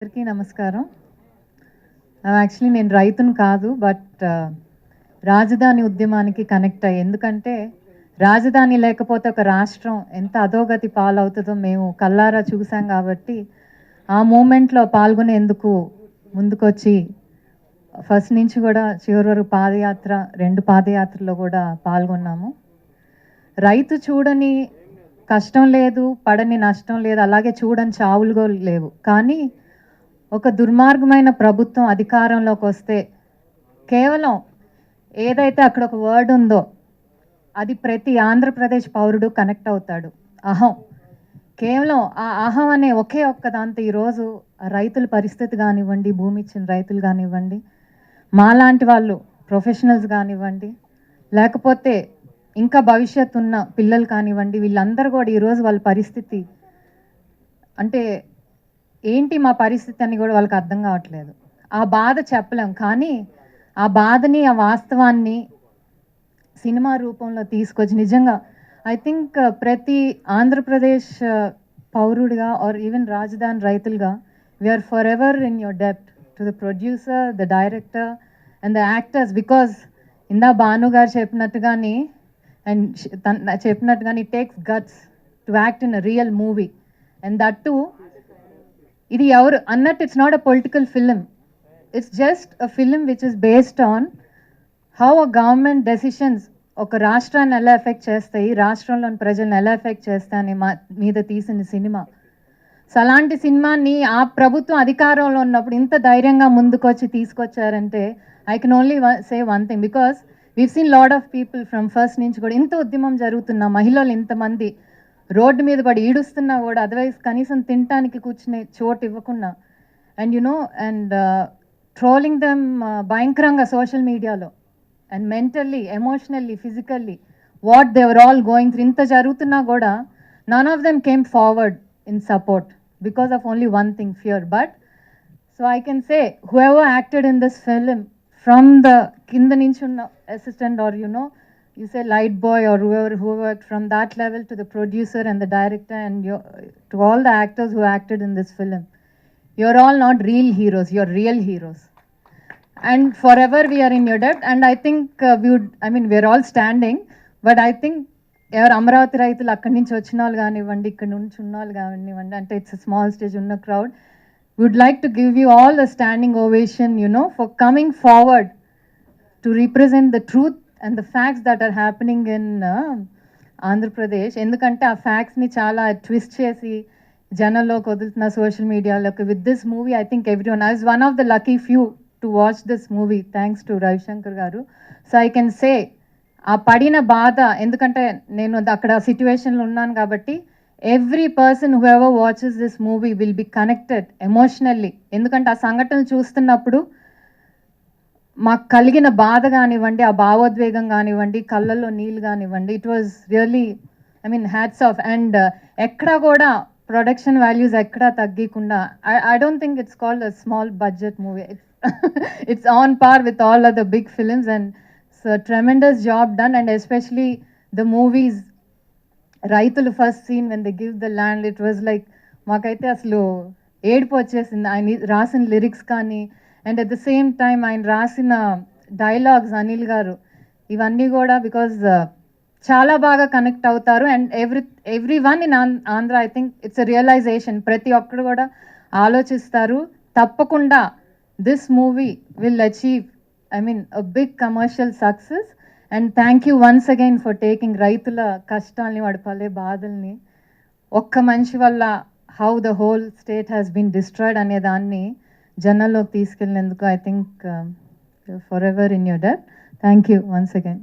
అందరికీ నమస్కారం. యాక్చువల్లీ నేను రైతుని కాదు. బట్ రాజధాని ఉద్యమానికి కనెక్ట్ అయ్యి, ఎందుకంటే రాజధాని లేకపోతే ఒక రాష్ట్రం ఎంత అధోగతి పాలవుతుందో మేము కళ్ళారా చూసాం కాబట్టి ఆ మూమెంట్లో పాల్గొనేందుకు ముందుకొచ్చి ఫస్ట్ నుంచి కూడా చివరి వరకు పాదయాత్ర 2 పాదయాత్రలో కూడా పాల్గొన్నాము. రైతు చూడని కష్టం లేదు, పడని నష్టం లేదు, అలాగే చూడని చావులు కూడా లేవు. కానీ ఒక దుర్మార్గమైన ప్రభుత్వం అధికారంలోకి వస్తే కేవలం ఏదైతే అక్కడ ఒక వర్డ్ ఉందో అది ప్రతి ఆంధ్రప్రదేశ్ పౌరుడు కనెక్ట్ అవుతాడు. అహం. కేవలం ఆ అహం అనే ఒకే ఒక్క దాంతో ఈరోజు రైతుల పరిస్థితి కానివ్వండి, భూమి ఇచ్చిన రైతులు కానివ్వండి, మాలాంటి వాళ్ళు ప్రొఫెషనల్స్ కానివ్వండి, లేకపోతే ఇంకా భవిష్యత్తు ఉన్న పిల్లలు కానివ్వండి, వీళ్ళందరూ కూడా ఈరోజు వాళ్ళ పరిస్థితి అంటే ఏంటి మా పరిస్థితి అని కూడా వాళ్ళకి అర్థం కావట్లేదు. ఆ బాధ చెప్పలేం. కానీ ఆ బాధని, ఆ వాస్తవాన్ని సినిమా రూపంలో తీసుకొచ్చి నిజంగా ఐ థింక్ ప్రతి ఆంధ్రప్రదేశ్ పౌరుడిగా ఆర్ ఈవెన్ రాజధాని రైతులుగా we are for ever in your డెప్ట్ to the producer, the director and the actors. Because ఇందా భాను గారు చెప్పినట్టుగాని అండ్ చెప్పినట్టుగాని it takes guts to act in a real movie. And that too ఇది ఎవరు అన్నట్టు it's not a political film. It's just a film which is based on how a government decisions ఒక రాష్ట్రాన్ని ఎలా effect చేస్తాయి, రాష్ట్రంలోని ప్రజలను ఎలా ఎఫెక్ట్ చేస్తాయని మీద తీసిన సినిమా. సో అలాంటి సినిమాని ఆ ప్రభుత్వం అధికారంలో ఉన్నప్పుడు ఇంత ధైర్యంగా ముందుకొచ్చి తీసుకొచ్చారంటే I can only say one thing. Because we've seen lot of people from first నుంచి కూడా ఇంత ఉద్యమం జరుగుతున్న మహిళలు ఇంతమంది రోడ్డు మీద పడి ఈడుస్తున్నా కూడా అదర్వైజ్ కనీసం తినటానికి కూర్చునే చోటు ఇవ్వకుండా అండ్ అండ్ ట్రోలింగ్ దెమ్ భయంకరంగా సోషల్ మీడియాలో and mentally, emotionally, physically what they were all going through. ఇంత జరుగుతున్నా కూడా none of them came forward in support because of only one thing, fear. But so I can say whoever acted in this film from the కింద నుంచి ఉన్న assistant are you say light boy or who worked from that level to the producer and the director and to all the actors who acted in this film, you're all not real heroes, you're real heroes. And forever we are in your debt. And I think we're all standing, but I think ఎవరు అమరావతి రైతులు అక్కడి నుంచి వచ్చిన వాళ్ళు కానివ్వండి, ఇక్కడ నుంచి ఉన్న వాళ్ళు కానివ్వండి, అంటే ఇట్స్ స్మాల్ స్టేజ్ ఉన్న crowd, would like to give you all the standing ovation for coming forward to represent the truth and the facts that are happening in Andhra Pradesh. ఎందుకంటే ఆ ఫ్యాక్ట్స్ని చాలా ట్విస్ట్ చేసి జనంలోకి వదులుతున్న సోషల్ మీడియాలోకి. With this movie I think everyone, I was one of the lucky few to watch this movie thanks to Ravishankar garu. So I can సే ఆ పడిన బాధ, ఎందుకంటే నేను అక్కడ సిచ్యువేషన్లో ఉన్నాను కాబట్టి every person who ever watches this movie will be connected emotionally. ఎందుకంటే ఆ సంఘటనలు చూస్తున్నప్పుడు మాకు కలిగిన బాధ కానివ్వండి, ఆ భావోద్వేగం కానివ్వండి, కళ్ళల్లో నీళ్ళు కానివ్వండి, it was really hats off. And ఎక్కడా కూడా ప్రొడక్షన్ వాల్యూస్ ఎక్కడా తగ్గకుండా I don't think it's called a small budget movie. It's on par with all other big films. And so tremendous job done. And especially the movies రైతులు first scene when they give the land, it was like మాకైతే అసలు ఏడుపు వచ్చేసింది. ఆయన రాసిన lyrics కానీ and at the same time ఆయన రాసిన డైలాగ్స్, అనిల్ గారు, ఇవన్నీ కూడా బికాజ్ చాలా బాగా కనెక్ట్ అవుతారు. And every one in Andhra I think it's a realization. ప్రతి ఒక్కరు కూడా ఆలోచిస్తారు తప్పకుండా this movie will achieve a big commercial success. And thank you once again for taking రైతుల కష్టాలని, వాడి పడే బాధల్ని, ఒక్క మనిషి వల్ల how the whole state has been destroyed అనే దాన్ని జనంలోకి తీసుకెళ్ళినందుకు I think for ever in your debt. Thank you once again.